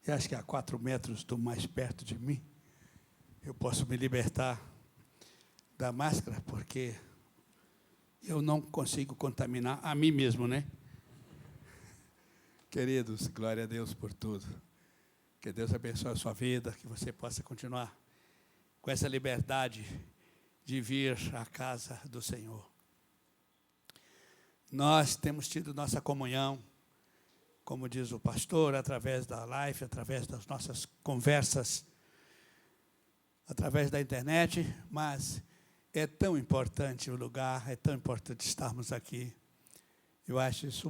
que acho que a 4 metros do mais perto de mim, eu posso me libertar da máscara, porque eu não consigo contaminar a mim mesmo, né? Queridos, glória a Deus por tudo. Que Deus abençoe a sua vida, que você possa continuar com essa liberdade de vir à casa do Senhor. Nós temos tido nossa comunhão, como diz o pastor, através da live, através das nossas conversas, através da internet, mas é tão importante o lugar, é tão importante estarmos aqui. Eu acho isso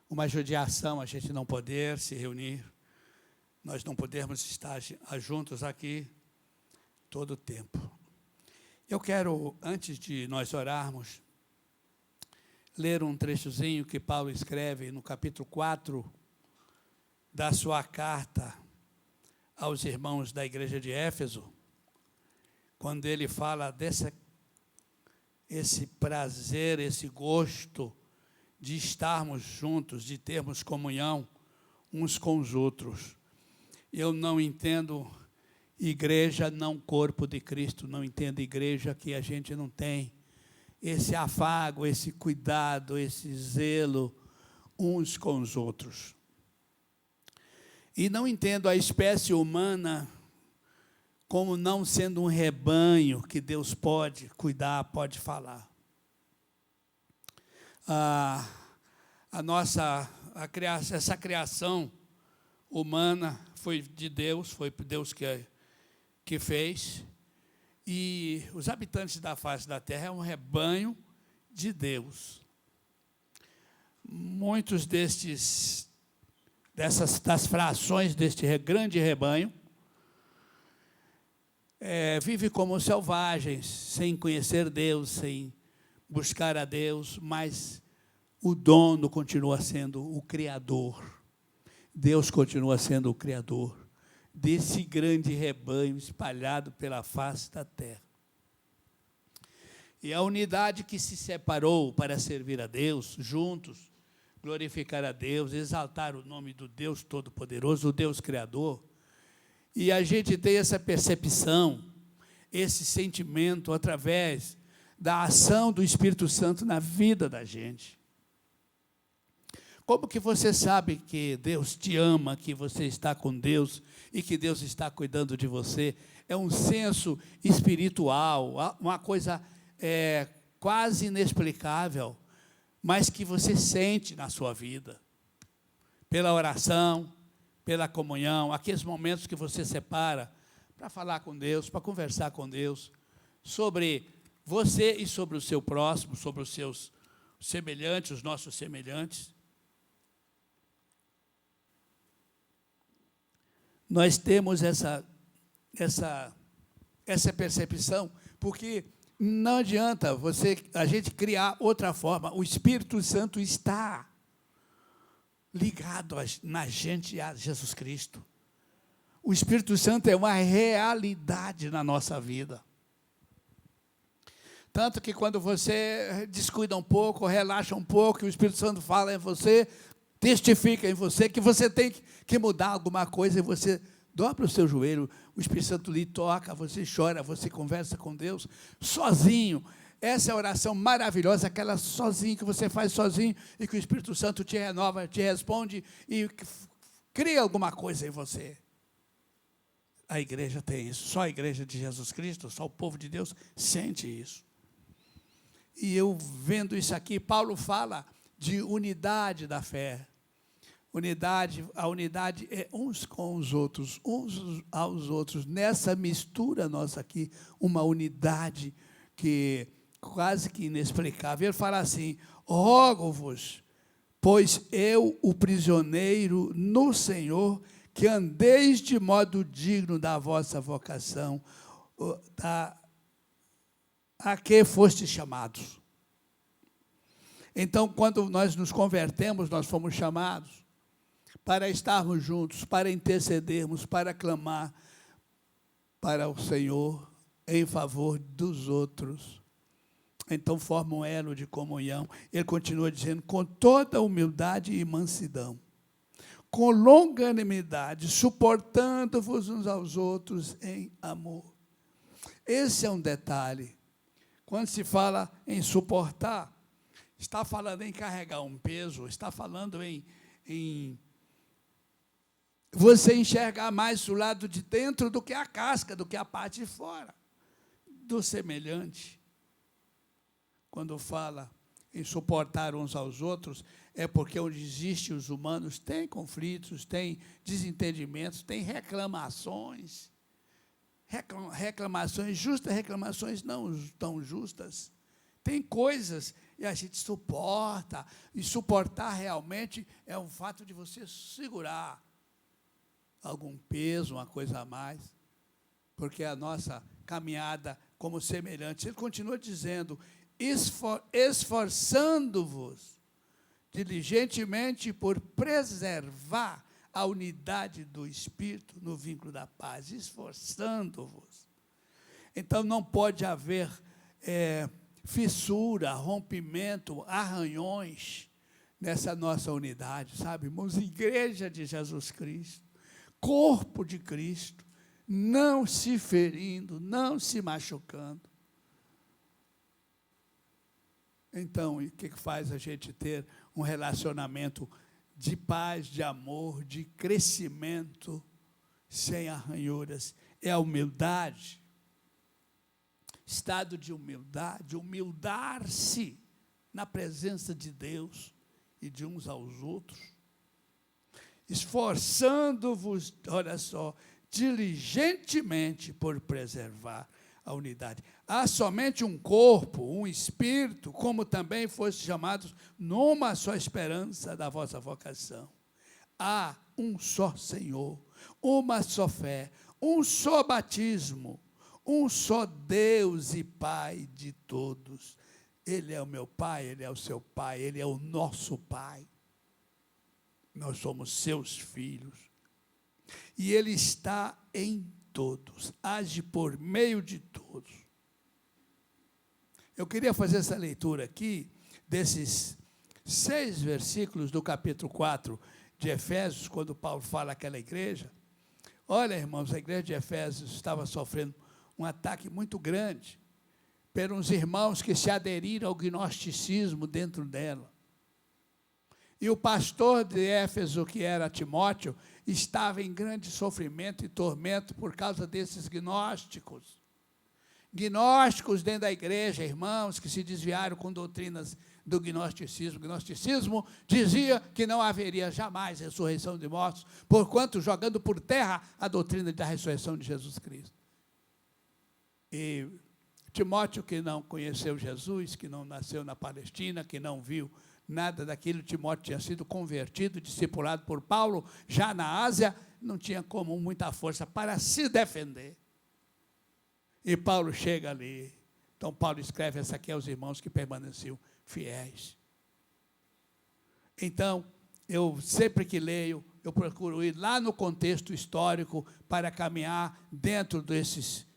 uma judiação, a gente não poder se reunir, nós não podermos estar juntos aqui todo o tempo. Eu quero, antes de nós orarmos, ler um trechozinho que Paulo escreve no capítulo 4 da sua carta aos irmãos da igreja de Éfeso, quando ele fala esse prazer, esse gosto de estarmos juntos, de termos comunhão uns com os outros. Eu não entendo igreja não corpo de Cristo, não entendo igreja que a gente não tem esse afago, esse cuidado, esse zelo uns com os outros. E não entendo a espécie humana como não sendo um rebanho que Deus pode cuidar, pode falar. Essa criação humana foi de Deus, foi Deus que fez, e os habitantes da face da terra é um rebanho de Deus. Muitos das frações deste grande rebanho vivem como selvagens, sem conhecer Deus, sem buscar a Deus, mas o dono continua sendo o Criador. Deus continua sendo o Criador desse grande rebanho espalhado pela face da terra. E a unidade que se separou para servir a Deus, juntos, glorificar a Deus, exaltar o nome do Deus Todo-Poderoso, o Deus Criador. E a gente tem essa percepção, esse sentimento, através da ação do Espírito Santo na vida da gente. Como que você sabe que Deus te ama, que você está com Deus e que Deus está cuidando de você? É um senso espiritual, uma coisa quase inexplicável, mas que você sente na sua vida. Pela oração, pela comunhão, aqueles momentos que você separa para falar com Deus, para conversar com Deus, sobre você e sobre o seu próximo, sobre os seus semelhantes, os nossos semelhantes. Nós temos essa percepção, porque não adianta a gente criar outra forma. O Espírito Santo está ligado na gente a Jesus Cristo. O Espírito Santo é uma realidade na nossa vida. Tanto que quando você descuida um pouco, relaxa um pouco, e o Espírito Santo fala em você, testifica em você que você tem que mudar alguma coisa, e você dobra o seu joelho, o Espírito Santo lhe toca, você chora, você conversa com Deus, sozinho. Essa é a oração maravilhosa, aquela sozinho, que você faz sozinho, e que o Espírito Santo te renova, te responde, e cria alguma coisa em você. A igreja tem isso, só a igreja de Jesus Cristo, só o povo de Deus sente isso. E eu vendo isso aqui, Paulo fala de unidade da fé. A unidade é uns com os outros, uns aos outros. Nessa mistura nossa aqui, uma unidade que quase que inexplicável. Ele fala assim: rogo-vos, pois eu, o prisioneiro no Senhor, que andeis de modo digno da vossa vocação, a que fostes chamados. Então, quando nós nos convertemos, nós fomos chamados para estarmos juntos, para intercedermos, para clamar para o Senhor em favor dos outros. Então, forma um elo de comunhão. Ele continua dizendo, com toda humildade e mansidão, com longanimidade, suportando-vos uns aos outros em amor. Esse é um detalhe. Quando se fala em suportar, está falando em carregar um peso, está falando em você enxergar mais o lado de dentro do que a casca, do que a parte de fora, do semelhante. Quando fala em suportar uns aos outros, é porque onde existem os humanos, tem conflitos, tem desentendimentos, tem reclamações. Reclamações justas, reclamações não tão justas. Tem coisas e a gente suporta, e suportar realmente é um fato de você segurar algum peso, uma coisa a mais, porque a nossa caminhada como semelhantes, ele continua dizendo, esforçando-vos diligentemente por preservar a unidade do Espírito no vínculo da paz, esforçando-vos. Então, não pode haver fissura, rompimento, arranhões nessa nossa unidade, sabe, irmãos? Igreja de Jesus Cristo, corpo de Cristo, não se ferindo, não se machucando. Então, o que faz a gente ter um relacionamento de paz, de amor, de crescimento, sem arranhuras? É a humildade. Estado de humildade, humildar-se na presença de Deus e de uns aos outros. Esforçando-vos, olha só, diligentemente por preservar a unidade. Há somente um corpo, um espírito, como também foste chamados numa só esperança da vossa vocação. Há um só Senhor, uma só fé, um só batismo, um só Deus e Pai de todos. Ele é o meu Pai, Ele é o seu Pai, Ele é o nosso Pai. Nós somos seus filhos. E Ele está em todos, age por meio de todos. Eu queria fazer essa leitura aqui, desses 6 versículos do capítulo 4 de Efésios, quando Paulo fala àquela igreja. Olha, irmãos, a igreja de Efésios estava sofrendo um ataque muito grande pelos irmãos que se aderiram ao gnosticismo dentro dela. E o pastor de Éfeso, que era Timóteo, estava em grande sofrimento e tormento por causa desses gnósticos. Gnósticos dentro da igreja, irmãos, que se desviaram com doutrinas do gnosticismo. O gnosticismo dizia que não haveria jamais ressurreição de mortos, porquanto jogando por terra a doutrina da ressurreição de Jesus Cristo. E Timóteo, que não conheceu Jesus, que não nasceu na Palestina, que não viu nada daquilo, Timóteo tinha sido convertido, discipulado por Paulo, já na Ásia, não tinha como muita força para se defender. E Paulo chega ali. Então, Paulo escreve essa aqui aos irmãos que permaneciam fiéis. Então, eu sempre que leio, eu procuro ir lá no contexto histórico para caminhar dentro desses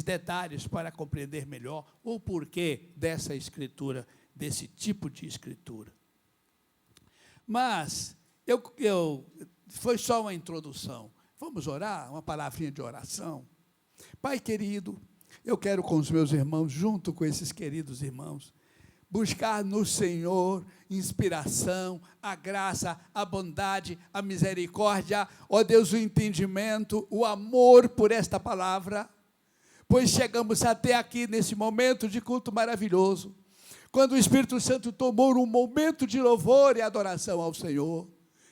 detalhes para compreender melhor o porquê dessa escritura, desse tipo de escritura. Mas, foi só uma introdução. Vamos orar? Uma palavrinha de oração? Pai querido, eu quero com os meus irmãos, junto com esses queridos irmãos, buscar no Senhor inspiração, a graça, a bondade, a misericórdia, ó Deus, o entendimento, o amor por esta palavra, pois chegamos até aqui nesse momento de culto maravilhoso, quando o Espírito Santo tomou um momento de louvor e adoração ao Senhor,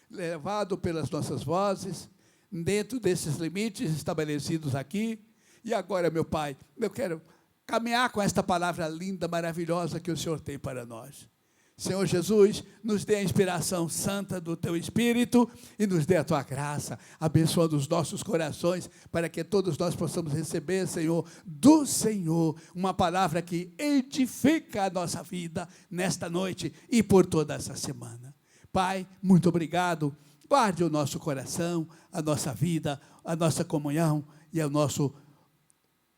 levado pelas nossas vozes, dentro desses limites estabelecidos aqui. E agora, meu Pai, eu quero caminhar com esta palavra linda, maravilhosa que o Senhor tem para nós. Senhor Jesus, nos dê a inspiração santa do Teu Espírito e nos dê a Tua graça, abençoando os nossos corações, para que todos nós possamos receber, Senhor, do Senhor, uma palavra que edifica a nossa vida nesta noite e por toda essa semana. Pai, muito obrigado, guarde o nosso coração, a nossa vida, a nossa comunhão e o nosso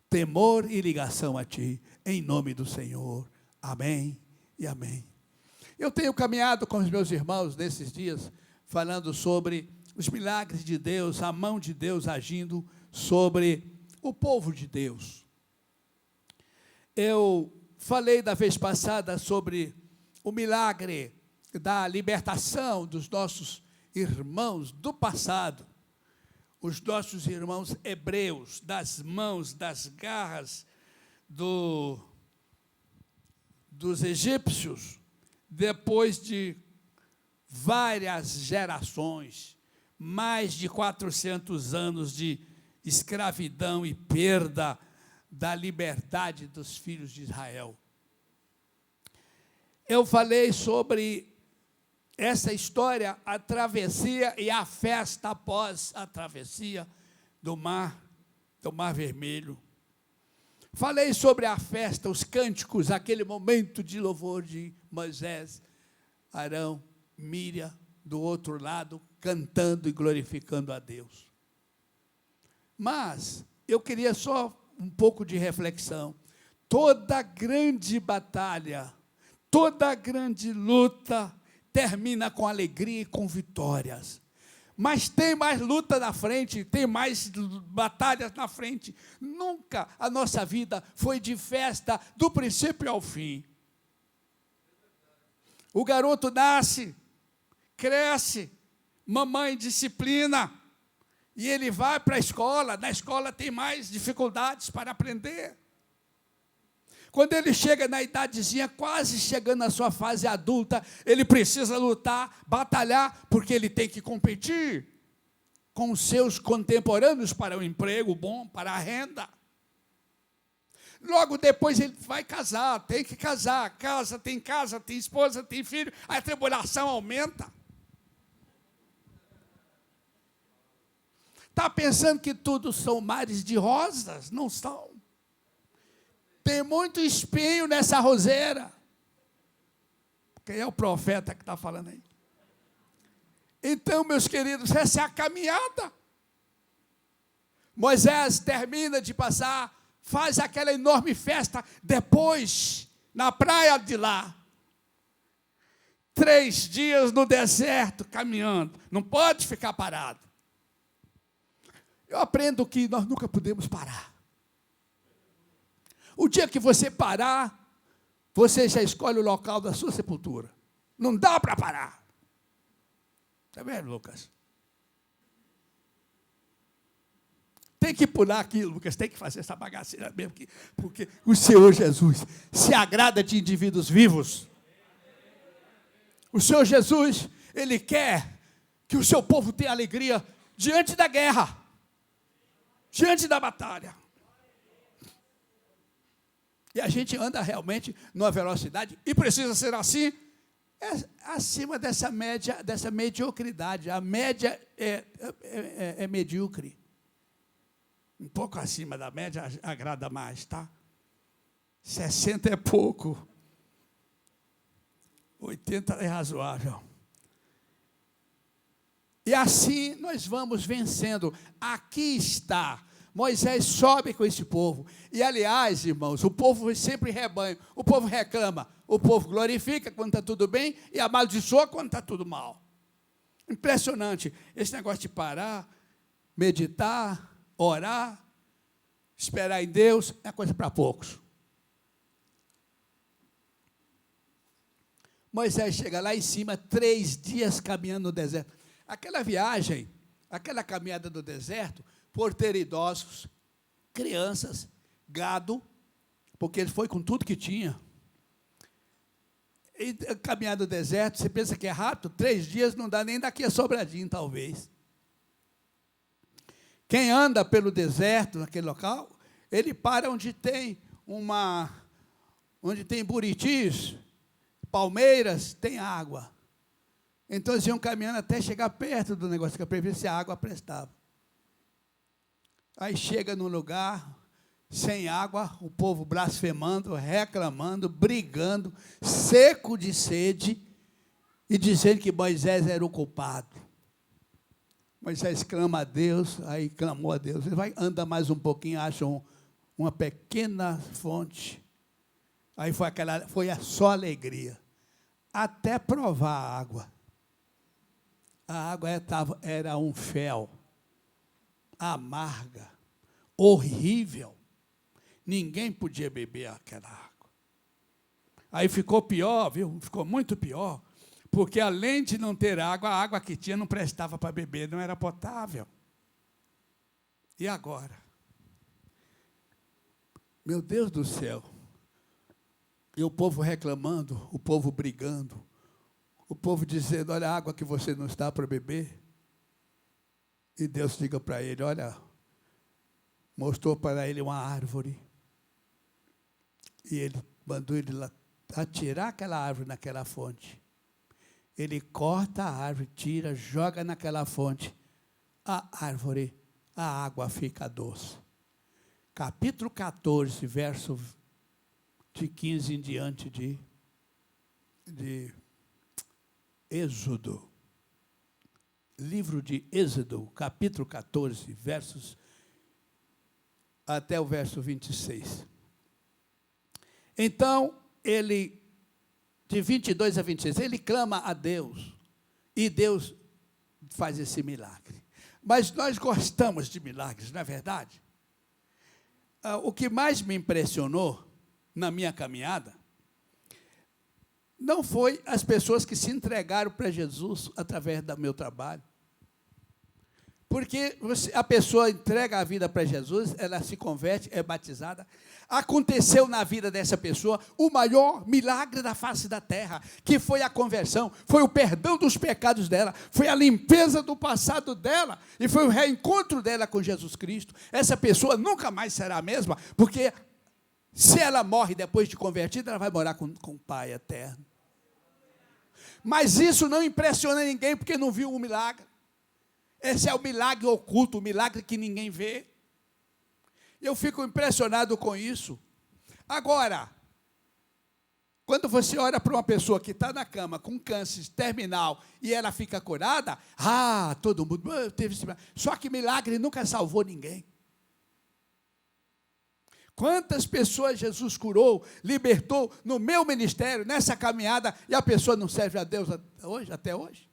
temor e ligação a Ti, em nome do Senhor. Amém e amém. Eu tenho caminhado com os meus irmãos nesses dias, falando sobre os milagres de Deus, a mão de Deus agindo sobre o povo de Deus. Eu falei da vez passada sobre o milagre da libertação dos nossos irmãos do passado, os nossos irmãos hebreus, das mãos, das garras dos egípcios, depois de várias gerações, mais de 400 anos de escravidão e perda da liberdade dos filhos de Israel. Eu falei sobre essa história, a travessia e a festa após a travessia do Mar Vermelho. Falei sobre a festa, os cânticos, aquele momento de louvor de Moisés, Arão, Míriam, do outro lado, cantando e glorificando a Deus. Mas eu queria só um pouco de reflexão. Toda grande batalha, toda grande luta termina com alegria e com vitórias. Mas tem mais luta na frente, tem mais batalhas na frente. Nunca a nossa vida foi de festa do princípio ao fim. O garoto nasce, cresce, mamãe disciplina, e ele vai para a escola. Na escola tem mais dificuldades para aprender. Quando ele chega na idadezinha, quase chegando na sua fase adulta, ele precisa lutar, batalhar, porque ele tem que competir com os seus contemporâneos para o emprego bom, para a renda. Logo depois ele vai casar, tem que casar, casa, tem esposa, tem filho, a tribulação aumenta. Está pensando que tudo são mares de rosas? Não são. Tem muito espinho nessa roseira. Quem é o profeta que está falando aí? Então, meus queridos, essa é a caminhada. Moisés termina de passar, faz aquela enorme festa, depois, na praia de lá. 3 dias no deserto, caminhando. Não pode ficar parado. Eu aprendo que nós nunca podemos parar. O dia que você parar, você já escolhe o local da sua sepultura. Não dá para parar. Está vendo, Lucas? Tem que pular aqui, Lucas, tem que fazer essa bagaceira mesmo, porque o Senhor Jesus se agrada de indivíduos vivos. O Senhor Jesus, Ele quer que o seu povo tenha alegria diante da guerra, diante da batalha. E a gente anda realmente numa velocidade, e precisa ser assim, acima dessa média, dessa mediocridade. A média é medíocre. Um pouco acima da média agrada mais, tá? 60 é pouco. 80 é razoável. E assim nós vamos vencendo. Aqui está. Moisés sobe com esse povo. E, aliás, irmãos, o povo sempre rebanha. O povo reclama. O povo glorifica quando está tudo bem e amaldiçoa quando está tudo mal. Impressionante. Esse negócio de parar, meditar, orar, esperar em Deus, é coisa para poucos. Moisés chega lá em cima, 3 dias caminhando no deserto. Aquela viagem, aquela caminhada no deserto, por ter idosos, crianças, gado, porque ele foi com tudo que tinha. E caminhar no deserto, você pensa que é rápido? 3 dias não dá nem daqui a Sobradinho, talvez. Quem anda pelo deserto, naquele local, ele para onde tem buritis, palmeiras, tem água. Então eles iam caminhando até chegar perto do negócio, para ver se a água prestava. Aí chega num lugar sem água, o povo blasfemando, reclamando, brigando, seco de sede, e dizendo que Moisés era o culpado. Moisés clama a Deus, aí clamou a Deus. Ele vai, anda mais um pouquinho, acha uma pequena fonte. Aí foi só alegria, até provar a água. A água era um fel, amarga, horrível. Ninguém podia beber aquela água. Aí ficou pior, viu? Ficou muito pior, porque além de não ter água, a água que tinha não prestava para beber, não era potável. E agora? Meu Deus do céu. E o povo reclamando, o povo brigando, o povo dizendo, olha a água que você não está para beber. E Deus diga para ele, olha, mostrou para ele uma árvore. E ele mandou ele lá atirar aquela árvore naquela fonte. Ele corta a árvore, tira, joga naquela fonte. A água fica doce. Capítulo 14, verso de 15 em diante de Êxodo. Livro de Êxodo, capítulo 14, versos até o verso 26. Então, ele, de 22 a 26, ele clama a Deus, e Deus faz esse milagre. Mas nós gostamos de milagres, não é verdade? O que mais me impressionou na minha caminhada não foi as pessoas que se entregaram para Jesus através do meu trabalho. Porque a pessoa entrega a vida para Jesus, ela se converte, é batizada. Aconteceu na vida dessa pessoa o maior milagre da face da terra, que foi a conversão, foi o perdão dos pecados dela, foi a limpeza do passado dela, e foi o reencontro dela com Jesus Cristo. Essa pessoa nunca mais será a mesma, porque se ela morre depois de convertida, ela vai morar com o Pai eterno. Mas isso não impressiona ninguém, porque não viu o milagre. Esse é o milagre oculto, o milagre que ninguém vê. Eu fico impressionado com isso. Agora, quando você olha para uma pessoa que está na cama com câncer terminal e ela fica curada, todo mundo teve esse milagre. Só que milagre nunca salvou ninguém. Quantas pessoas Jesus curou, libertou no meu ministério, nessa caminhada, e a pessoa não serve a Deus até hoje?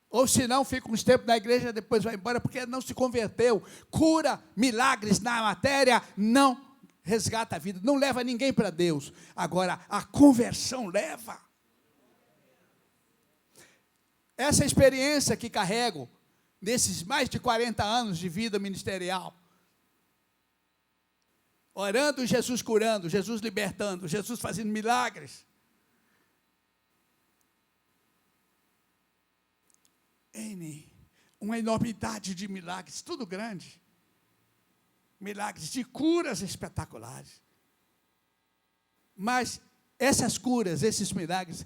Ou se não, fica uns tempos na igreja, depois vai embora, porque não se converteu. Cura, milagres na matéria, não resgata a vida, não leva ninguém para Deus. Agora, a conversão leva. Essa experiência que carrego, nesses mais de 40 anos de vida ministerial, orando, Jesus curando, Jesus libertando, Jesus fazendo milagres. Uma enormidade de milagres, tudo grande. Milagres de curas espetaculares. Mas essas curas, esses milagres,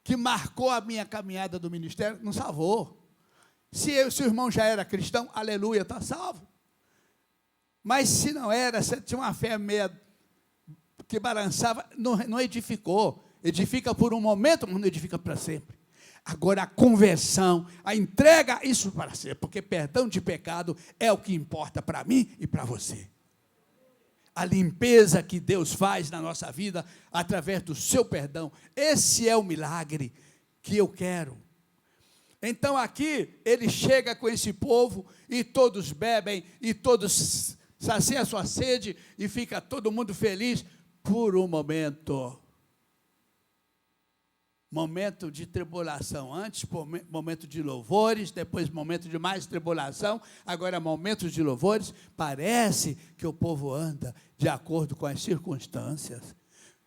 que marcou a minha caminhada do ministério, não salvou. Se o irmão já era cristão, aleluia, está salvo. Mas se não era, se tinha uma fé meia que balançava, não edificou. Edifica por um momento, mas não edifica para sempre. Agora a conversão, a entrega, isso para ser, porque perdão de pecado é o que importa para mim e para você. A limpeza que Deus faz na nossa vida, através do seu perdão, esse é o milagre que eu quero. Então aqui, ele chega com esse povo, e todos bebem, e todos saciam a sua sede, e fica todo mundo feliz por um momento. Momento de tribulação, antes momento de louvores, depois momento de mais tribulação, agora momentos de louvores. Parece que o povo anda de acordo com as circunstâncias.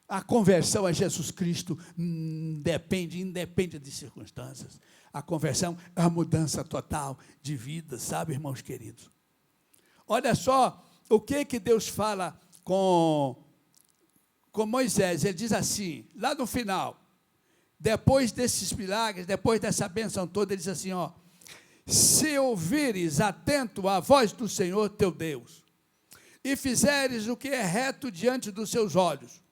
A conversão a Jesus Cristo independe de circunstâncias. A conversão é a mudança total de vida, sabe, irmãos queridos? Olha só o que Deus fala com Moisés. Ele diz assim, lá no final, depois desses milagres, depois dessa bênção toda, ele diz assim, se ouvires atento à voz do Senhor teu Deus, e fizeres o que é reto diante dos seus olhos,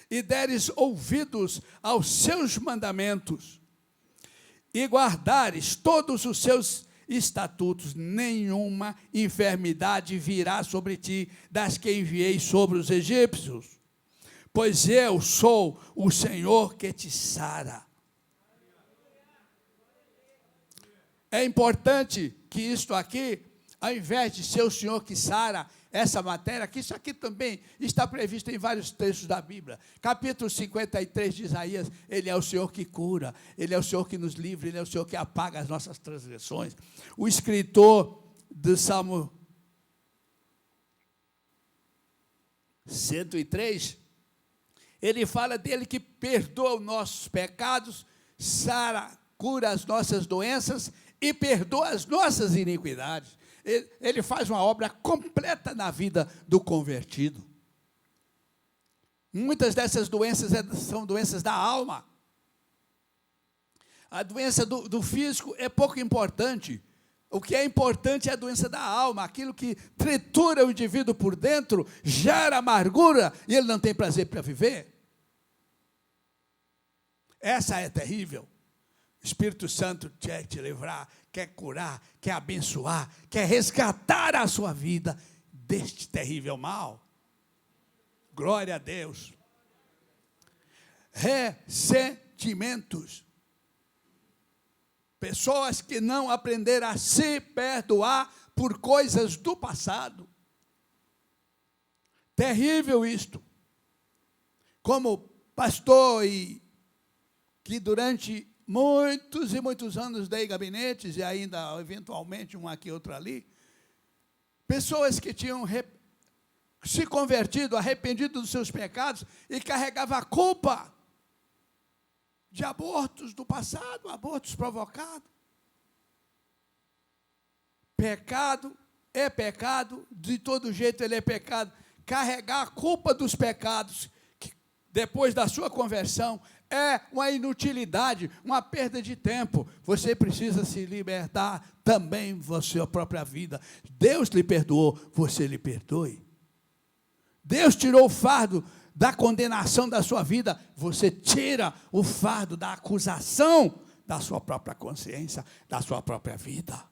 e deres ouvidos aos seus mandamentos, e guardares todos os seus estatutos, nenhuma enfermidade virá sobre ti, das que enviei sobre os egípcios. Pois eu sou o Senhor que te sara. É importante que isto aqui, ao invés de ser o Senhor que sara essa matéria, que isso aqui também está previsto em vários textos da Bíblia. Capítulo 53 de Isaías, Ele é o Senhor que cura, Ele é o Senhor que nos livra, Ele é o Senhor que apaga as nossas transgressões. O escritor do Salmo 103, ele fala dele que perdoa os nossos pecados, sara, cura as nossas doenças e perdoa as nossas iniquidades. Ele faz uma obra completa na vida do convertido. Muitas dessas doenças são doenças da alma. A doença do físico é pouco importante. O que é importante é a doença da alma, aquilo que tritura o indivíduo por dentro, gera amargura e ele não tem prazer para viver. Essa é terrível. O Espírito Santo quer te livrar, quer curar, quer abençoar, quer resgatar a sua vida deste terrível mal. Glória a Deus. Ressentimentos. Pessoas que não aprenderam a se perdoar por coisas do passado. Terrível isto. Como pastor e que durante muitos e muitos anos dei gabinetes, e ainda eventualmente um aqui, outro ali, pessoas que tinham se convertido, arrependido dos seus pecados, e carregavam a culpa de abortos do passado, abortos provocados. Pecado é pecado, de todo jeito ele é pecado. Carregar a culpa dos pecados, depois da sua conversão, é uma inutilidade, uma perda de tempo. Você precisa se libertar também da sua própria vida. Deus lhe perdoou, você lhe perdoe. Deus tirou o fardo da condenação da sua vida, você tira o fardo da acusação da sua própria consciência, da sua própria vida.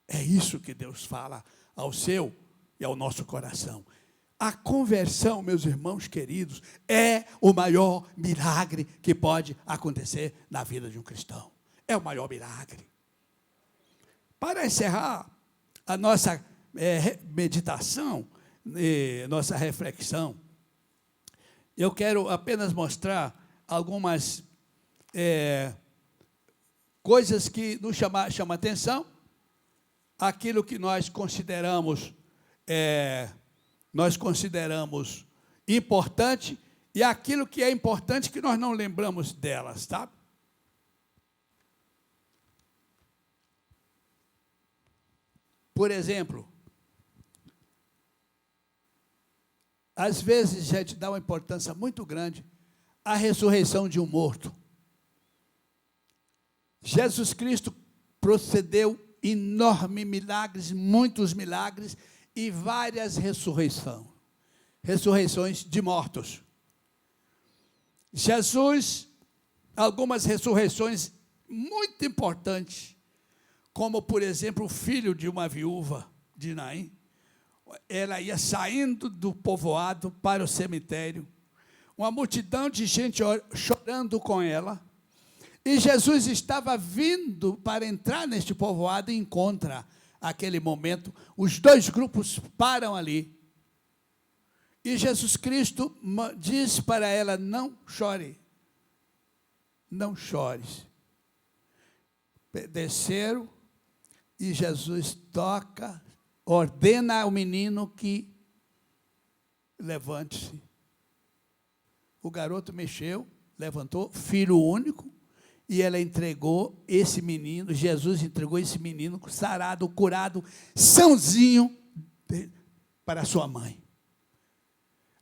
É isso que Deus fala ao seu e ao nosso coração. A conversão, meus irmãos queridos, é o maior milagre que pode acontecer na vida de um cristão. É o maior milagre. Para encerrar a nossa meditação, nossa reflexão, eu quero apenas mostrar algumas coisas que nos chamam a atenção, aquilo que nós consideramos importante e aquilo que é importante que nós não lembramos delas, tá? Por exemplo, às vezes a gente dá uma importância muito grande à ressurreição de um morto. Jesus Cristo procedeu enormes milagres, muitos milagres e várias ressurreições de mortos. Jesus, algumas ressurreições muito importantes, como, por exemplo, o filho de uma viúva de Naim. Ela ia saindo do povoado para o cemitério, uma multidão de gente chorando com ela, e Jesus estava vindo para entrar neste povoado e encontra aquele momento, os dois grupos param ali, e Jesus Cristo diz para ela: não chore, não chores. Desceram, e Jesus toca, ordena ao menino que levante-se. O garoto mexeu, levantou, filho único, e ela entregou esse menino, Jesus entregou esse menino sarado, curado, sãozinho, para sua mãe.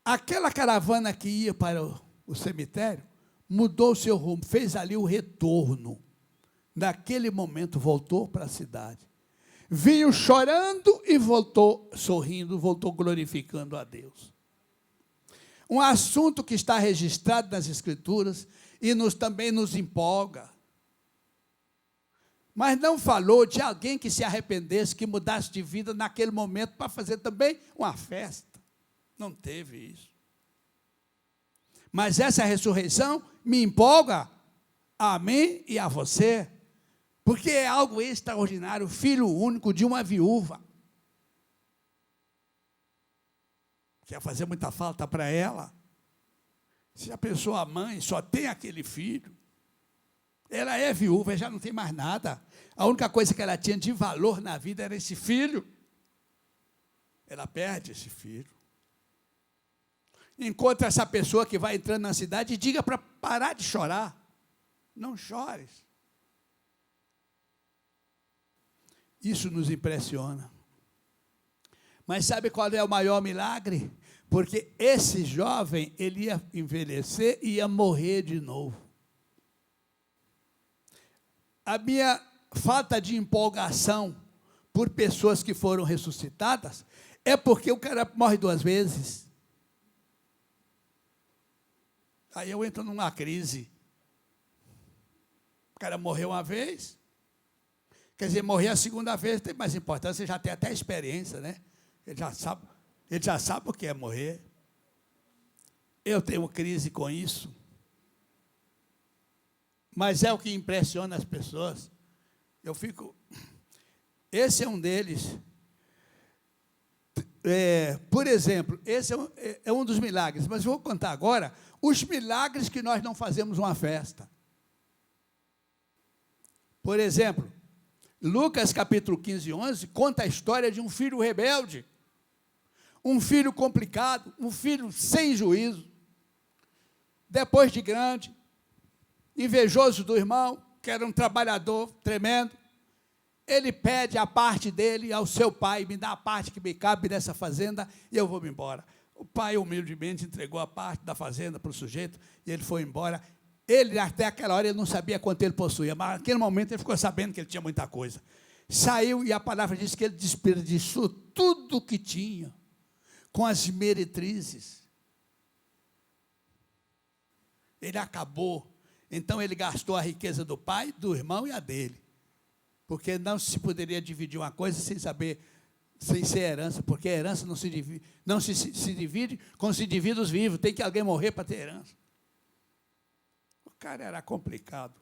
Aquela caravana que ia para o cemitério, mudou o seu rumo, fez ali o retorno. Naquele momento, voltou para a cidade. Vinha chorando e voltou sorrindo, voltou glorificando a Deus. Um assunto que está registrado nas Escrituras e também nos empolga. Mas não falou de alguém que se arrependesse, que mudasse de vida naquele momento para fazer também uma festa. Não teve isso. Mas essa ressurreição me empolga a mim e a você, Porque é algo extraordinário, filho único de uma viúva. Quer fazer muita falta para ela. Se a pessoa, a mãe, só tem aquele filho, ela é viúva, já não tem mais nada. A única coisa que ela tinha de valor na vida era esse filho. Ela perde esse filho. Encontra essa pessoa que vai entrando na cidade e diga para parar de chorar. Não chores. Isso nos impressiona. Mas sabe qual é o maior milagre? Porque esse jovem, ele ia envelhecer e ia morrer de novo. A minha falta de empolgação por pessoas que foram ressuscitadas é porque o cara morre 2 vezes. Aí eu entro numa crise. O cara morreu uma vez, quer dizer, morrer a segunda vez tem mais importância, já tem até experiência, né? Ele já sabe o que é morrer. Eu tenho crise com isso. Mas é o que impressiona as pessoas. Esse é um deles. Por exemplo, esse é um dos milagres, mas eu vou contar agora os milagres que nós não fazemos uma festa. Por exemplo, Lucas capítulo 15, 11, conta a história de um filho rebelde, um filho complicado, um filho sem juízo, depois de grande, invejoso do irmão, que era um trabalhador tremendo. Ele pede a parte dele ao seu pai, me dá a parte que me cabe dessa fazenda e eu vou me embora. O pai humildemente entregou a parte da fazenda para o sujeito e ele foi embora. Ele, até aquela hora, ele não sabia quanto ele possuía, mas naquele momento ele ficou sabendo que ele tinha muita coisa. Saiu e a palavra diz que ele desperdiçou tudo o que tinha, com as meretrizes. Ele acabou. Então ele gastou a riqueza do pai, do irmão e a dele. Porque não se poderia dividir uma coisa sem saber, sem ser herança, porque a herança não se divide, se divide como se divide os vivos, tem que alguém morrer para ter herança. O cara era complicado.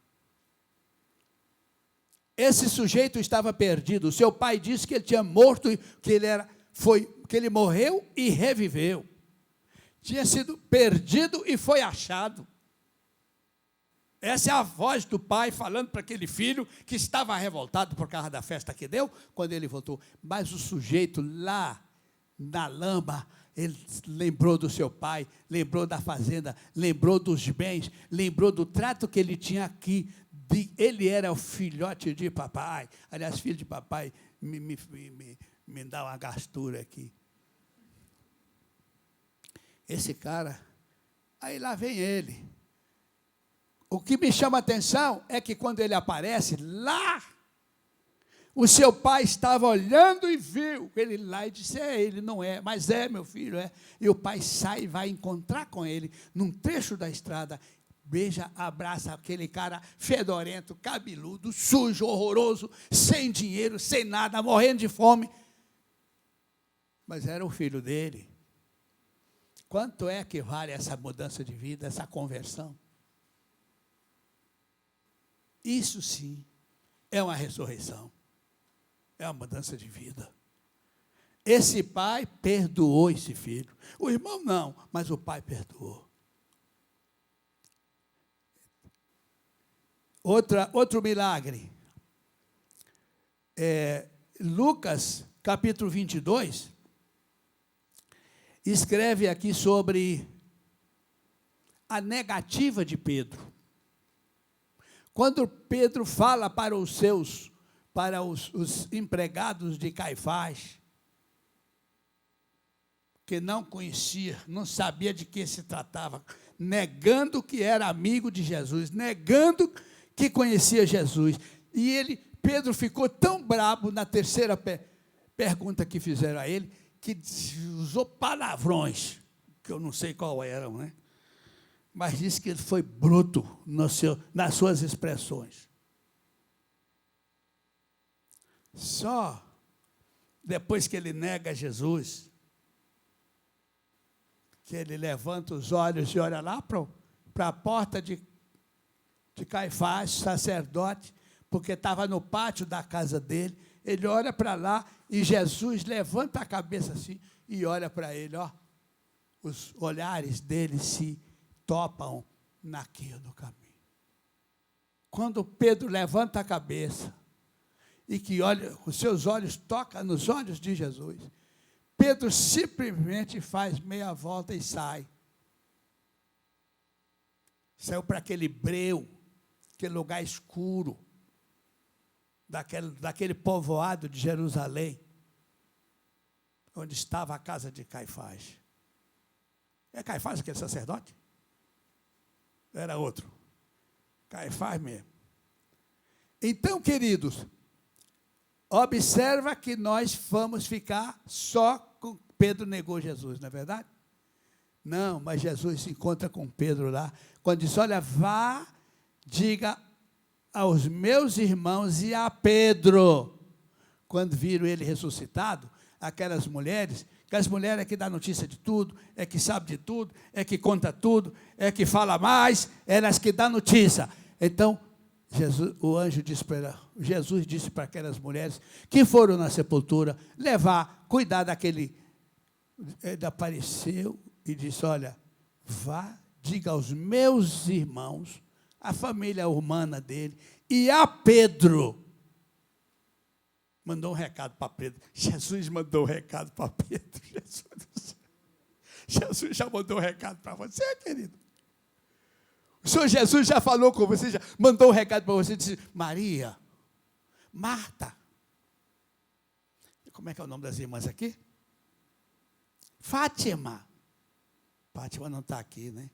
Esse sujeito estava perdido. O seu pai disse que ele tinha morto, que ele morreu e reviveu. Tinha sido perdido e foi achado. Essa é a voz do pai falando para aquele filho que estava revoltado por causa da festa que deu, quando ele voltou. Mas o sujeito lá na lama, ele lembrou do seu pai, lembrou da fazenda, lembrou dos bens, lembrou do trato que ele tinha aqui. Ele era o filhote de papai. Aliás, filho de papai, me dá uma gastura aqui. Esse cara, aí lá vem ele. O que me chama a atenção é que quando ele aparece lá, o seu pai estava olhando e viu ele lá e disse, ele não é, mas é meu filho, é. E o pai sai e vai encontrar com ele num trecho da estrada, beija, abraça aquele cara fedorento, cabeludo, sujo, horroroso, sem dinheiro, sem nada, morrendo de fome. Mas era o filho dele. Quanto é que vale essa mudança de vida, essa conversão? Isso sim é uma ressurreição, é uma mudança de vida. Esse pai perdoou esse filho. O irmão não, mas o pai perdoou. Outro milagre. Lucas, capítulo 22, escreve aqui sobre a negativa de Pedro. Quando Pedro fala para os empregados de Caifás, que não conhecia, não sabia de que se tratava, negando que era amigo de Jesus, negando que conhecia Jesus. E Pedro ficou tão brabo na terceira pergunta que fizeram a ele, que usou palavrões, que eu não sei qual eram, né? Mas disse que ele foi bruto nas suas expressões. Só depois que ele nega Jesus, que ele levanta os olhos e olha lá para a porta de Caifás, sacerdote, porque estava no pátio da casa dele. Ele olha para lá e Jesus levanta a cabeça assim e olha para ele, ó. Os olhares dele se topam naquele caminho. Quando Pedro levanta a cabeça e que olha, os seus olhos tocam nos olhos de Jesus, Pedro simplesmente faz meia volta e sai. Saiu para aquele breu, aquele lugar escuro, daquele povoado de Jerusalém, onde estava a casa de Caifás. É Caifás aquele sacerdote? Era outro. Caifás mesmo. Então, queridos, observa que nós vamos ficar só com Pedro negou Jesus, não é verdade? Não, mas Jesus se encontra com Pedro lá, quando diz, olha, vá, diga aos meus irmãos e a Pedro, quando viram ele ressuscitado, aquelas mulheres, que as mulheres é que dá notícia de tudo, é que sabe de tudo, é que conta tudo, é que fala mais, elas que dão notícia. Então, Jesus disse para aquelas mulheres que foram na sepultura, levar, cuidar daquele, ele apareceu e disse, olha, vá, diga aos meus irmãos, a família humana dele, e a Pedro. Mandou um recado para Pedro. Jesus mandou um recado para Pedro. Jesus já mandou um recado para você, querido. O Senhor Jesus já falou com você, já mandou um recado para você, disse, Maria, Marta. Como é que é o nome das irmãs aqui? Fátima. Fátima não está aqui, né?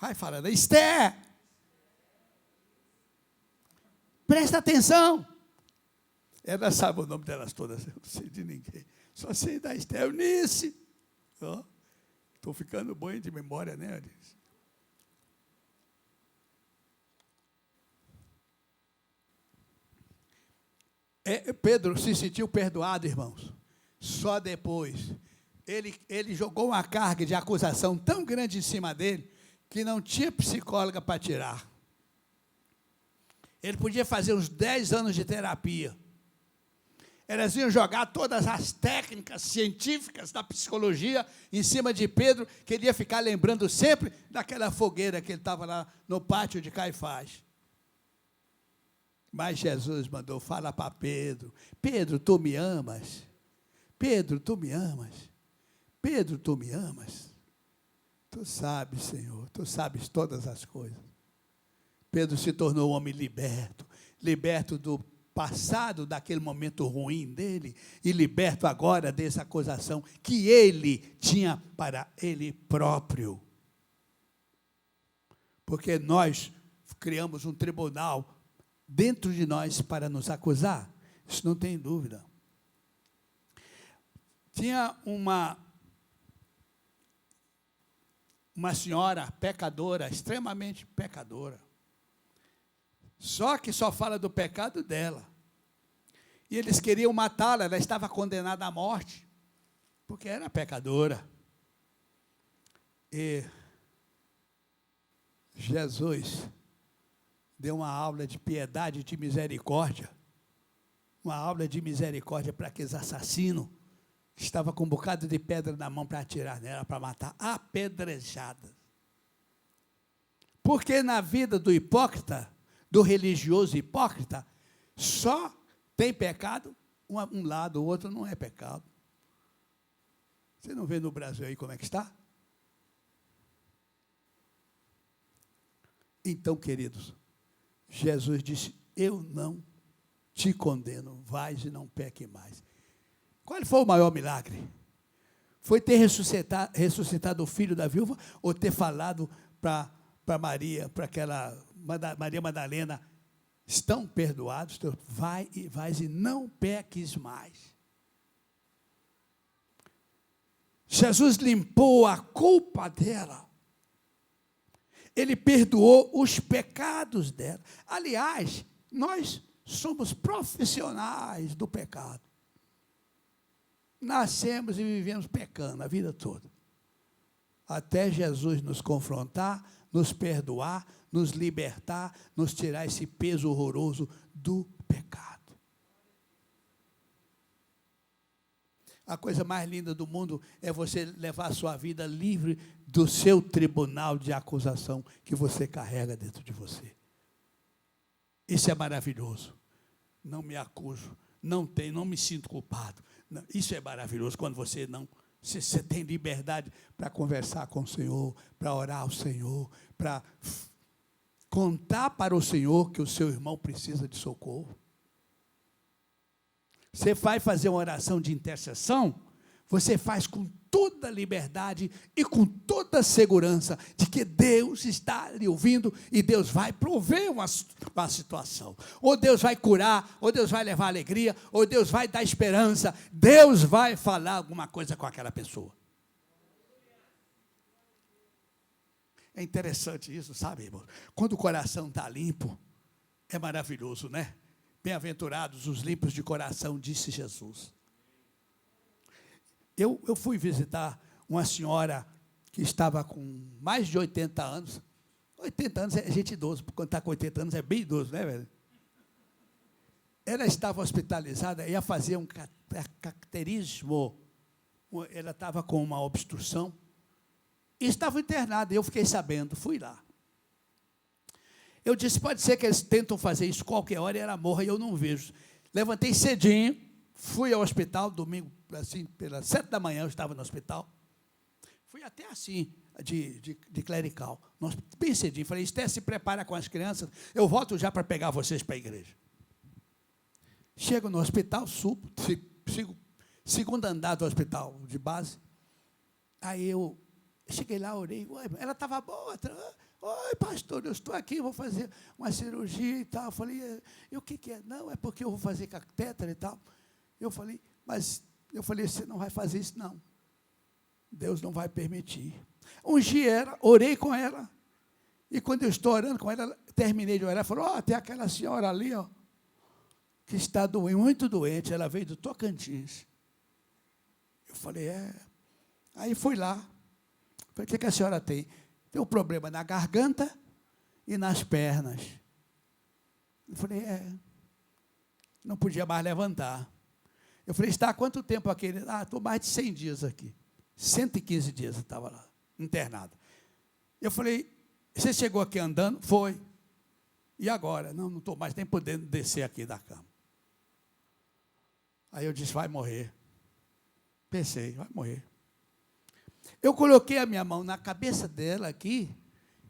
Vai falando, Esther. Presta atenção. Ela sabe o nome delas todas, eu não sei de ninguém. Só sei da Esther Eunice. Estou ficando bom de memória, né, Eunice? Pedro se sentiu perdoado, irmãos. Só depois. Ele jogou uma carga de acusação tão grande em cima dele, que não tinha psicóloga para tirar. Ele podia fazer uns 10 anos de terapia. Elas iam jogar todas as técnicas científicas da psicologia em cima de Pedro, que ele ia ficar lembrando sempre daquela fogueira que ele estava lá no pátio de Caifás. Mas Jesus mandou, fala para Pedro, Pedro, tu me amas? Pedro, tu me amas? Pedro, tu me amas? Tu sabes, Senhor, tu sabes todas as coisas. Pedro se tornou um homem liberto, liberto do passado, daquele momento ruim dele, e liberto agora dessa acusação que ele tinha para ele próprio. Porque nós criamos um tribunal dentro de nós para nos acusar, isso não tem dúvida. Tinha uma senhora pecadora, extremamente pecadora, só que só fala do pecado dela, e eles queriam matá-la, ela estava condenada à morte, porque era pecadora, e Jesus deu uma aula de piedade e de misericórdia, uma aula de misericórdia para aqueles assassinos, que estava com um bocado de pedra na mão para atirar nela, para matar, apedrejadas. Porque na vida do hipócrita, do religioso hipócrita, só tem pecado um lado, o outro não é pecado. Você não vê no Brasil aí como é que está? Então, queridos, Jesus disse, eu não te condeno, vais e não peque mais. Qual foi o maior milagre? Foi ter ressuscitado o filho da viúva, ou ter falado para Maria, para aquela Maria Madalena, estão perdoados, vais e não peques mais. Jesus limpou a culpa dela. Ele perdoou os pecados dela. Aliás, nós somos profissionais do pecado. Nascemos e vivemos pecando a vida toda. Até Jesus nos confrontar, nos perdoar, nos libertar, nos tirar esse peso horroroso do pecado. A coisa mais linda do mundo é você levar a sua vida livre do seu tribunal de acusação que você carrega dentro de você. Isso é maravilhoso. Não me acuso, não me sinto culpado. Não, isso é maravilhoso quando você tem liberdade para conversar com o Senhor, para orar ao Senhor, para contar para o Senhor que o seu irmão precisa de socorro. Você vai fazer uma oração de intercessão, você faz com toda liberdade e com toda segurança de que Deus está lhe ouvindo e Deus vai prover uma situação. Ou Deus vai curar, ou Deus vai levar alegria, ou Deus vai dar esperança. Deus vai falar alguma coisa com aquela pessoa. É interessante isso, sabe, irmão? Quando o coração está limpo, é maravilhoso, né? Bem-aventurados os limpos de coração, disse Jesus. Eu fui visitar uma senhora que estava com mais de 80 anos. 80 anos é gente idoso, quando está com 80 anos é bem idoso, né, velho? Ela estava hospitalizada, ia fazer um cateterismo. Ela estava com uma obstrução e estava internada. Eu fiquei sabendo, fui lá. Eu disse, pode ser que eles tentam fazer isso qualquer hora e ela morra e eu não vejo. Levantei cedinho, fui ao hospital, domingo, assim, pelas 7 da manhã eu estava no hospital. Fui até assim, de clerical, bem cedinho. Falei, Esté, se prepara com as crianças, eu volto já para pegar vocês para a igreja. Chego no hospital, subo, sigo segundo andar do hospital de base. Aí eu cheguei lá, orei, ela estava boa. Oi, pastor, eu estou aqui, vou fazer uma cirurgia e tal. Eu falei, e o que é? Não, é porque eu vou fazer catéter e tal. Eu falei, você não vai fazer isso, não. Deus não vai permitir. Ungi ela, orei com ela. E quando eu estou orando com ela, terminei de orar, ela falou, tem aquela senhora ali, que está doente, muito doente, ela veio do Tocantins. Eu falei, Aí fui lá. Falei, o que a senhora tem? Tem um problema na garganta e nas pernas. Eu falei, não podia mais levantar. Eu falei, está há quanto tempo aqui? Estou mais de 100 dias aqui. 115 dias eu estava lá, internado. Eu falei, você chegou aqui andando? Foi. E agora? Não estou mais nem podendo descer aqui da cama. Aí eu disse, vai morrer. Pensei, vai morrer. Eu coloquei a minha mão na cabeça dela aqui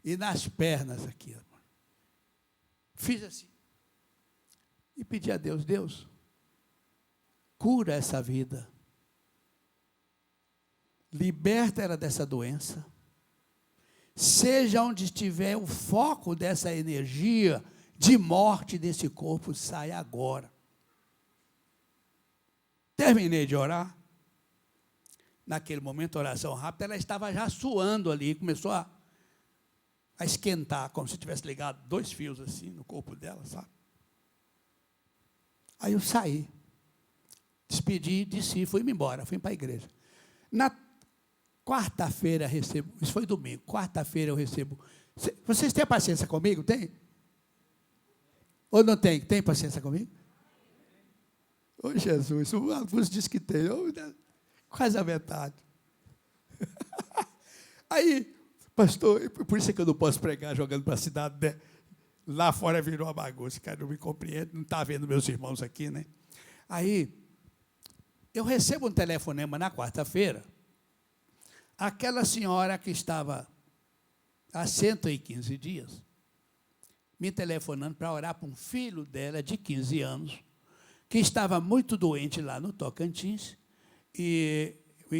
e nas pernas aqui. Fiz assim. E pedi a Deus, Deus, cura essa vida. Liberta ela dessa doença. Seja onde estiver o foco dessa energia de morte desse corpo, sai agora. Terminei de orar. Naquele momento, oração rápida, ela estava já suando ali, começou a esquentar, como se tivesse ligado 2 fios assim no corpo dela, sabe? Aí eu saí, despedi, desci, fui embora, fui para a igreja. Na quarta-feira recebo, isso foi domingo, quarta-feira eu recebo. Vocês têm paciência comigo? Tem? Ou não tem? Tem paciência comigo? Ô Jesus, o Augusto disse que tem. Quase a metade. Aí, pastor, por isso é que eu não posso pregar jogando para a cidade, né? Lá fora virou uma bagunça, cara, não me compreende, não está vendo meus irmãos aqui, né? Aí, eu recebo um telefonema na quarta-feira, aquela senhora que estava há 115 dias, me telefonando para orar para um filho dela de 15 anos, que estava muito doente lá no Tocantins, e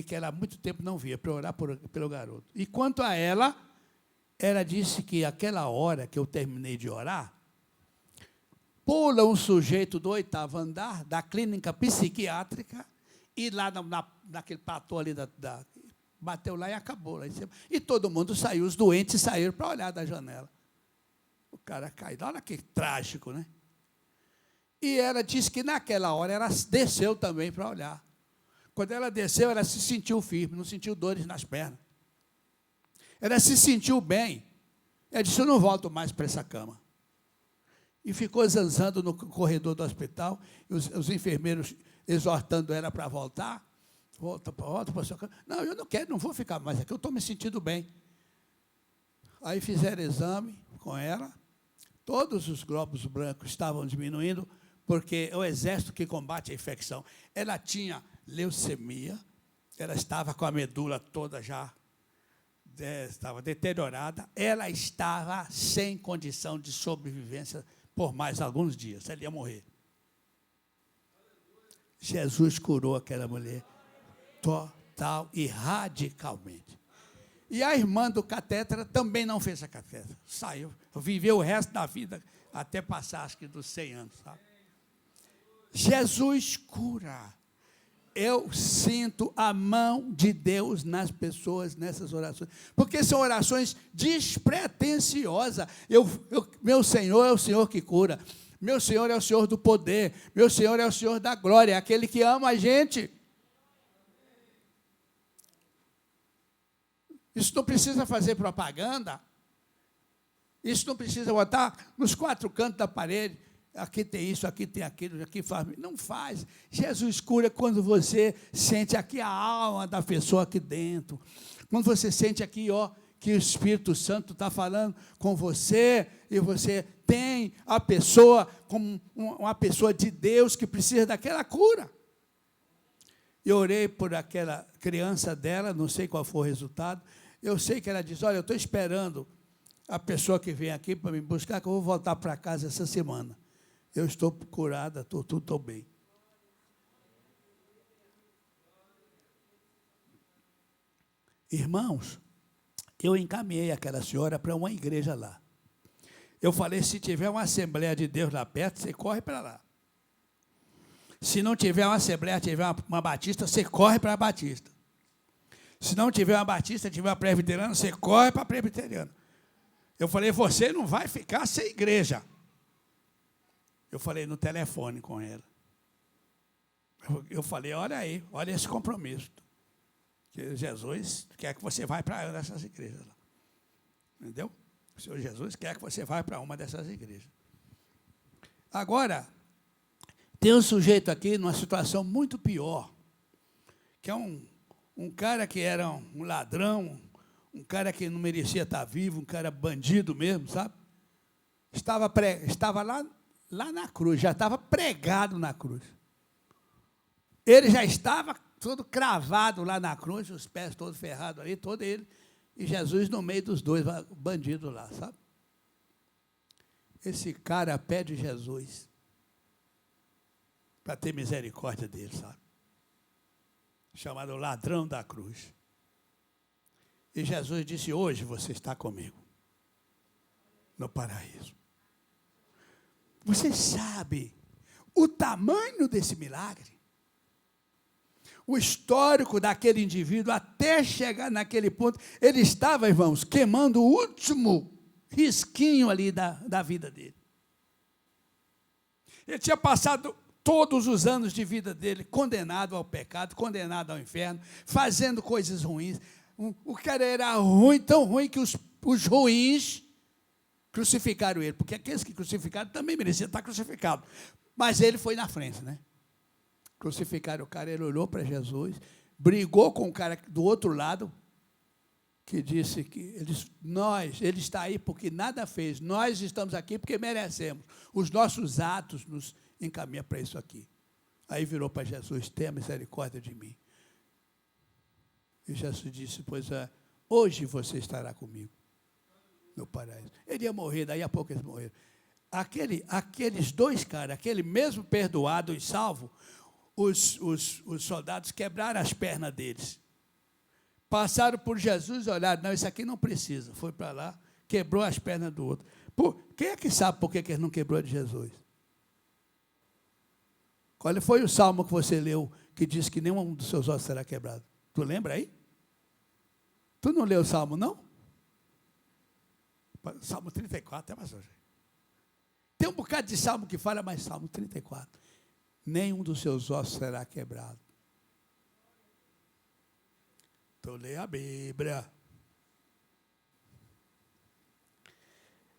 que ela há muito tempo não via, para orar pelo garoto. E quanto a ela disse que aquela hora que eu terminei de orar, pula um sujeito do 8º andar da clínica psiquiátrica e lá naquele platô ali, bateu lá e acabou lá em cima. E todo mundo saiu, os doentes saíram para olhar da janela. O cara caiu, olha que trágico, né? E ela disse que naquela hora ela desceu também para olhar. Quando ela desceu, ela se sentiu firme, não sentiu dores nas pernas. Ela se sentiu bem. Ela disse, eu não volto mais para essa cama. E ficou zanzando no corredor do hospital, e os enfermeiros exortando ela para voltar. Volta para a sua cama. Não, eu não quero, não vou ficar mais aqui, eu estou me sentindo bem. Aí fizeram exame com ela, todos os glóbulos brancos estavam diminuindo, porque é o exército que combate a infecção. Ela tinha leucemia, ela estava com a medula toda já, estava deteriorada, ela estava sem condição de sobrevivência por mais alguns dias, ela ia morrer. Jesus curou aquela mulher total e radicalmente. E a irmã do catéter também não fez a catéter, saiu, viveu o resto da vida, até passar, acho que dos 100 anos, sabe? Jesus cura. Eu sinto a mão de Deus nas pessoas, nessas orações, porque são orações despretensiosas. Meu Senhor é o Senhor que cura, meu Senhor é o Senhor do poder, meu Senhor é o Senhor da glória, é aquele que ama a gente. Isso não precisa fazer propaganda, isso não precisa botar nos 4 cantos da parede, aqui tem isso, aqui tem aquilo, aqui faz. Não faz. Jesus cura quando você sente aqui a alma da pessoa aqui dentro. Quando você sente aqui, que o Espírito Santo está falando com você, e você tem a pessoa como uma pessoa de Deus que precisa daquela cura. Eu orei por aquela criança dela, não sei qual foi o resultado. Eu sei que ela disse, olha, eu estou esperando a pessoa que vem aqui para me buscar, que eu vou voltar para casa essa semana. Eu estou curada, estou bem. Irmãos, eu encaminhei aquela senhora para uma igreja lá. Eu falei, se tiver uma Assembleia de Deus lá perto, você corre para lá. Se não tiver uma Assembleia, tiver uma Batista, você corre para a Batista. Se não tiver uma Batista, tiver uma Presbiteriana, você corre para a Presbiteriana. Eu falei, você não vai ficar sem igreja. Eu falei no telefone com ela. Eu falei, olha aí, olha esse compromisso. Que Jesus quer que você vá para uma dessas igrejas. Entendeu? O Senhor Jesus quer que você vá para uma dessas igrejas. Agora, tem um sujeito aqui numa situação muito pior, que é um cara que era um ladrão, um cara que não merecia estar vivo, um cara bandido mesmo, sabe? Estava lá na cruz, já estava pregado na cruz. Ele já estava todo cravado lá na cruz, os pés todos ferrados ali, todo ele, e Jesus no meio dos dois, bandido lá, sabe? Esse cara pede Jesus para ter misericórdia dele, sabe? Chamado ladrão da cruz. E Jesus disse, hoje você está comigo no paraíso. Você sabe o tamanho desse milagre? O histórico daquele indivíduo até chegar naquele ponto, ele estava, irmãos, queimando o último risquinho ali da vida dele. Ele tinha passado todos os anos de vida dele condenado ao pecado, condenado ao inferno, fazendo coisas ruins. O cara era ruim, tão ruim que os ruins crucificaram ele, porque aqueles que crucificaram também mereciam estar crucificados. Mas ele foi na frente, né? Crucificaram o cara, ele olhou para Jesus, brigou com o cara do outro lado, que disse que ele está aí porque nada fez, nós estamos aqui porque merecemos. Os nossos atos nos encaminham para isso aqui. Aí virou para Jesus, tenha misericórdia de mim. E Jesus disse, pois hoje você estará comigo no paraíso. Ele ia morrer, daí a pouco eles morreram. Aqueles dois caras, aquele mesmo perdoado e salvo, os soldados quebraram as pernas deles. Passaram por Jesus e olharam, não, isso aqui não precisa. Foi para lá, quebrou as pernas do outro. Quem é que sabe por que ele não quebrou de Jesus? Qual foi o salmo que você leu que diz que nenhum dos seus ossos será quebrado? Tu lembra aí? Tu não leu o salmo, não? Salmo 34 é mais hoje. Tem um bocado de salmo que fala, mas salmo 34. Nenhum dos seus ossos será quebrado. Então, leia a Bíblia.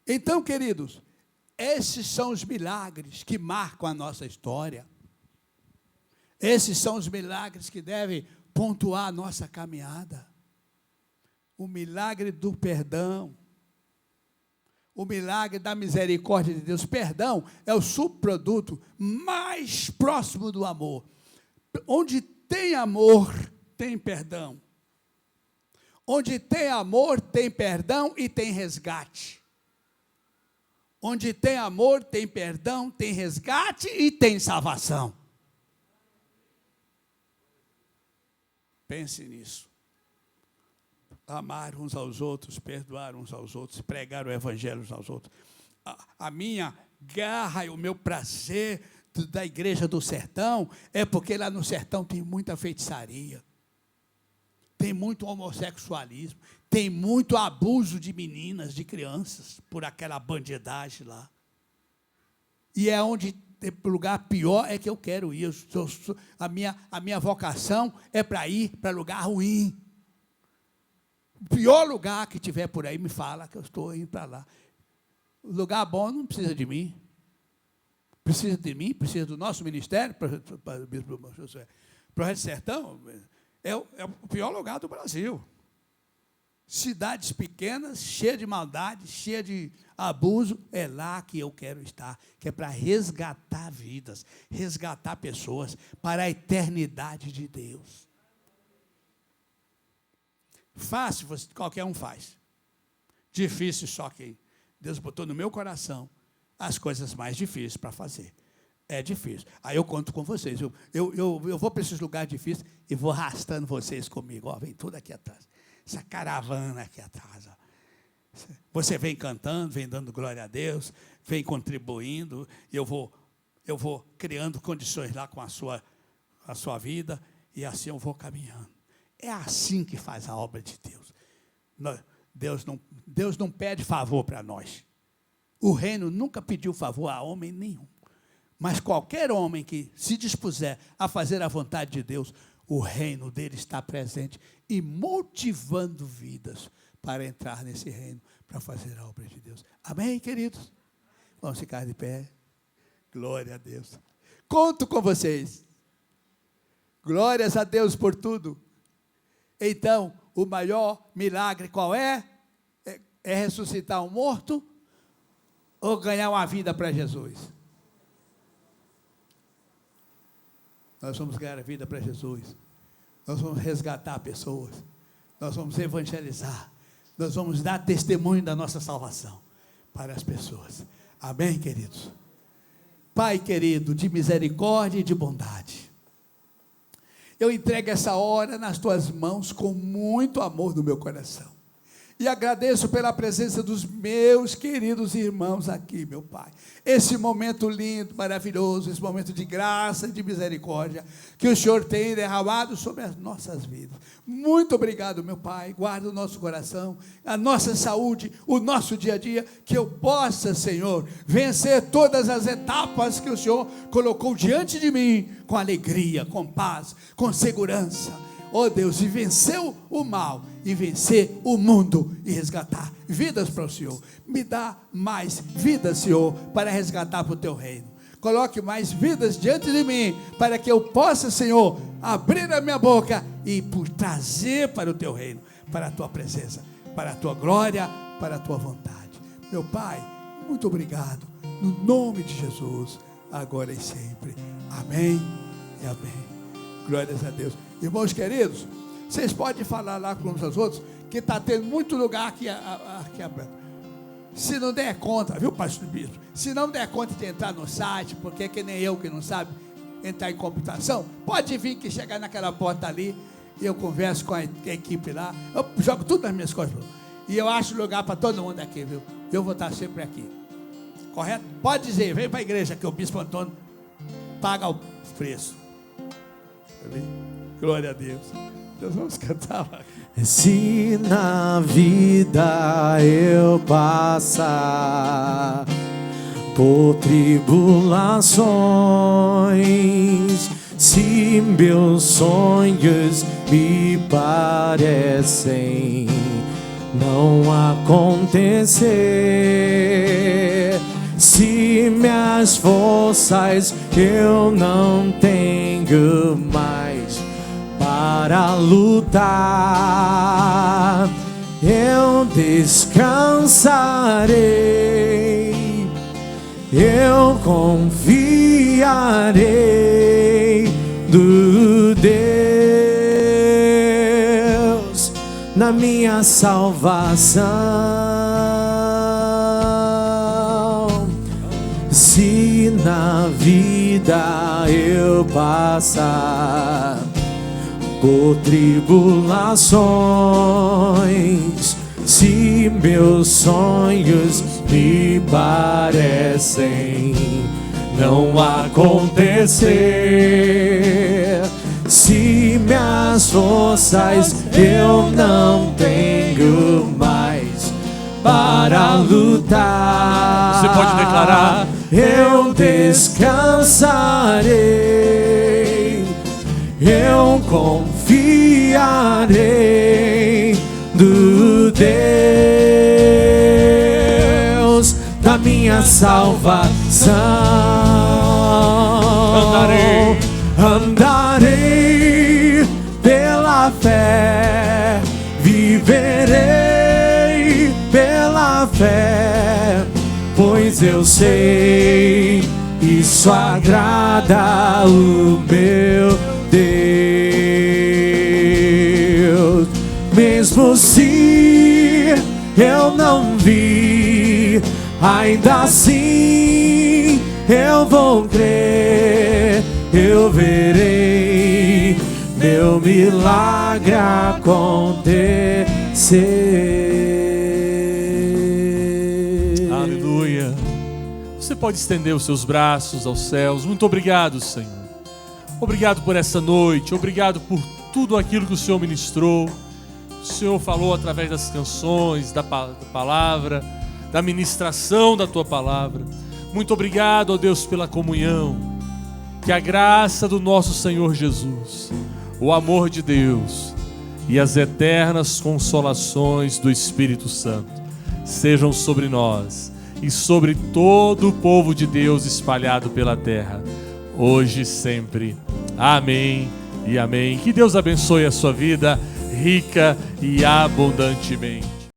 Então, queridos, esses são os milagres que marcam a nossa história. Esses são os milagres que devem pontuar a nossa caminhada. O milagre do perdão. O milagre da misericórdia de Deus. Perdão é o subproduto mais próximo do amor. Onde tem amor, tem perdão. Onde tem amor, tem perdão e tem resgate. Onde tem amor, tem perdão, tem resgate e tem salvação. Pense nisso. Amar uns aos outros, perdoar uns aos outros, pregar o evangelho uns aos outros. A minha garra e o meu prazer da igreja do sertão é porque lá no sertão tem muita feitiçaria, tem muito homossexualismo, tem muito abuso de meninas, de crianças, por aquela bandidagem lá. E é onde, o lugar pior é que eu quero ir. A minha vocação é para ir para lugar ruim. O pior lugar que tiver por aí, me fala que eu estou indo para lá. O lugar bom não precisa de mim. Precisa de mim, precisa do nosso ministério, Projeto Sertão, é o pior lugar do Brasil. Cidades pequenas, cheias de maldade, cheias de abuso, é lá que eu quero estar, que é para resgatar vidas, resgatar pessoas para a eternidade de Deus. Fácil, qualquer um faz. Difícil só quem Deus botou no meu coração as coisas mais difíceis para fazer. É difícil. Aí eu conto com vocês. Eu vou para esses lugares difíceis e vou arrastando vocês comigo. Ó, vem tudo aqui atrás. Essa caravana aqui atrás. Ó. Você vem cantando, vem dando glória a Deus, vem contribuindo. E eu vou criando condições lá com a sua vida. E assim eu vou caminhando. É assim que faz a obra de Deus. Deus não pede favor para nós. O reino nunca pediu favor a homem nenhum. Mas qualquer homem que se dispuser a fazer a vontade de Deus, o reino dele está presente e motivando vidas para entrar nesse reino, para fazer a obra de Deus. Amém, queridos? Vamos ficar de pé. Glória a Deus. Conto com vocês. Glórias a Deus por tudo. Então, o maior milagre qual é? É ressuscitar um morto ou ganhar uma vida para Jesus? Nós vamos ganhar a vida para Jesus. Nós vamos resgatar pessoas. Nós vamos evangelizar. Nós vamos dar testemunho da nossa salvação para as pessoas. Amém, queridos? Pai querido, de misericórdia e de bondade, eu entrego essa hora nas tuas mãos com muito amor no meu coração. E agradeço pela presença dos meus queridos irmãos aqui, meu Pai. Esse momento lindo, maravilhoso, esse momento de graça e de misericórdia que o Senhor tem derramado sobre as nossas vidas. Muito obrigado, meu Pai. Guarda o nosso coração, a nossa saúde, o nosso dia a dia, que eu possa, Senhor, vencer todas as etapas que o Senhor colocou diante de mim, com alegria, com paz, com segurança. Oh Deus, e vencer o mal, e vencer o mundo, e resgatar vidas para o Senhor. Me dá mais vidas, Senhor, para resgatar para o teu reino. Coloque mais vidas diante de mim, para que eu possa, Senhor, abrir a minha boca e trazer para o teu reino, para a tua presença, para a tua glória, para a tua vontade. Meu Pai, muito obrigado, no nome de Jesus, agora e sempre. Amém e amém. Glórias a Deus. Irmãos queridos, vocês podem falar lá com uns aos outros, que está tendo muito lugar aqui aberto. Se não der conta, viu, pastor Bispo? Se não der conta de entrar no site, porque é que nem eu que não sabe entrar em computação, pode vir que chegar naquela porta ali, e eu converso com a equipe lá, eu jogo tudo nas minhas costas, e eu acho lugar para todo mundo aqui, viu? Eu vou estar sempre aqui. Correto? Pode dizer, vem para a igreja que o Bispo Antônio paga o preço. Glória a Deus. Nós vamos cantar. Se na vida eu passar por tribulações, se meus sonhos me parecem não acontecer, Se minhas forças eu não tenho mais para lutar, eu descansarei, eu confiarei no Deus, na minha salvação. Se na vida eu passar por tribulações, se meus sonhos me parecem não acontecer, se minhas forças eu não tenho mais para lutar, você pode declarar: eu descansarei, eu confiarei no Deus da minha salvação. Andarei pela fé, viverei pela fé, pois eu sei, isso agrada o meu Deus. Mesmo se eu não vi, ainda assim eu vou crer, eu verei meu milagre acontecer. Aleluia. Você pode estender os seus braços aos céus. Muito obrigado, Senhor. Obrigado por essa noite. Obrigado por tudo aquilo que o Senhor ministrou. O Senhor falou através das canções, da palavra, da ministração da Tua palavra. Muito obrigado, ó Deus, pela comunhão. Que a graça do nosso Senhor Jesus, o amor de Deus e as eternas consolações do Espírito Santo sejam sobre nós e sobre todo o povo de Deus espalhado pela terra, hoje e sempre. Amém e amém. Que Deus abençoe a sua vida rica e abundantemente.